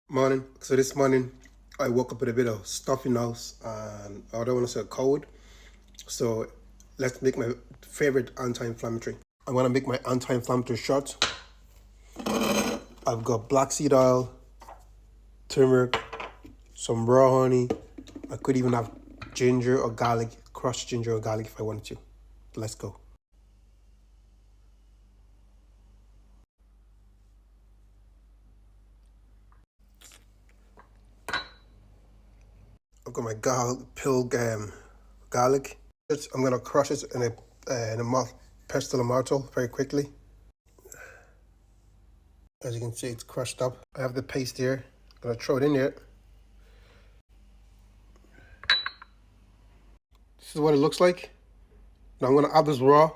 Morning. So this morning I woke up with a bit of stuffy nose and I don't want to say a cold. So let's make my favorite anti-inflammatory. I'm gonna make my anti-inflammatory shot. I've got black seed oil, turmeric, some raw honey. I could even have ginger or garlic, crushed ginger or garlic if I wanted to. Let's go. I've got my garlic. I'm gonna crush it in a mouth pestle and mortar very quickly. As you can see, it's crushed up. I have the paste here. I'm gonna throw it in there. This is what it looks like. Now I'm gonna add this raw.